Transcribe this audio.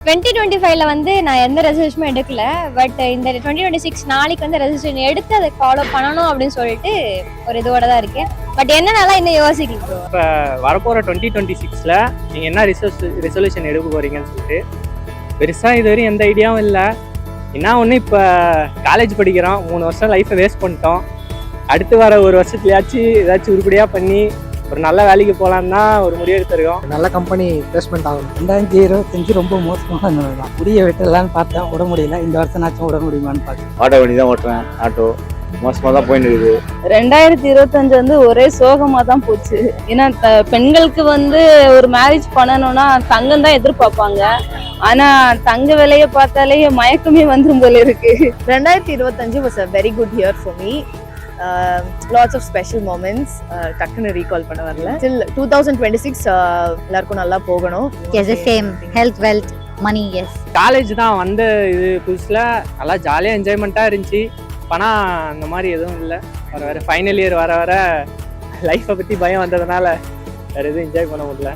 2025ல வந்து நான் எந்த ரெசல்யூஷனும் எடுக்கல. பட் இந்த 2026 நாளைக்கு வந்து ரெசல்யூஷன் எடுத்து அதை ஃபாலோ பண்ணணும் அப்படின்னு சொல்லிட்டு ஒரு இதோட தான் இருக்கேன். பட் என்னன்னால இன்னும் யோசிக்கல ப்ரோ. இப்போ வரப்போகிற 2026ல நீங்கள் என்ன ரெசல்யூஷன் எடுக்க போறீங்கன்னு சொல்லிட்டு பெருசாக இதுவரையும் எந்த ஐடியாவும் இல்லை. என்ன ஒன்று இப்போ காலேஜ் படிக்கிறோம், 3 வருஷம் லைஃப்பை வேஸ்ட் பண்ணிட்டோம். அடுத்து வர ஒரு வருஷத்துலையாச்சும் ஏதாச்சும் உருப்படியாக பண்ணி ஒரு நல்ல வேலைக்கு போகலான்னு தான் ஒரு முடிவு எடுத்துருக்கோம். நல்ல கம்பெனி பிளேஸ்மெண்ட் ஆகும். 2025 ரொம்ப மோசமான தான். புரிய விட்டுலான்னு பார்த்தேன், விட முடியல. இந்த வருஷம்னாச்சும் விட முடியுமான்னு பார்த்தேன். ஆட்டோ வண்டி தான் ஓட்டுறேன். ஆட்டோ மோசமாக தான் போயிட்டு இருக்குது. 2025 வந்து ஒரே சோகமாக தான் போச்சு. ஏன்னா பெண்களுக்கு வந்து ஒரு மேரேஜ் பண்ணணும்னா தங்கம் தான் எதிர்பார்ப்பாங்க. ஆனா தங்க விலையை பார்த்தாலே மயக்கமே வந்துரும் போல இருக்கு. 2025 was a very good year for me. Lots of special moments. டக்குன்னு ரீகால் பண்ண வரல. Till 2026 எல்லாருக்கும் நல்லா போகணும். Yes, the same. Health, wealth, money, yes. College தான் வந்து இது புதுசில் நல்லா ஜாலியாக என்ஜாய்மெண்ட்டாக இருந்துச்சு. ஆனால் அந்த மாதிரி எதுவும் இல்லை. வர ஃபைனல் இயர் வர லைஃப்பை பற்றி பயம் வந்ததுனால வேறு எதுவும் என்ஜாய் பண்ண முடியல.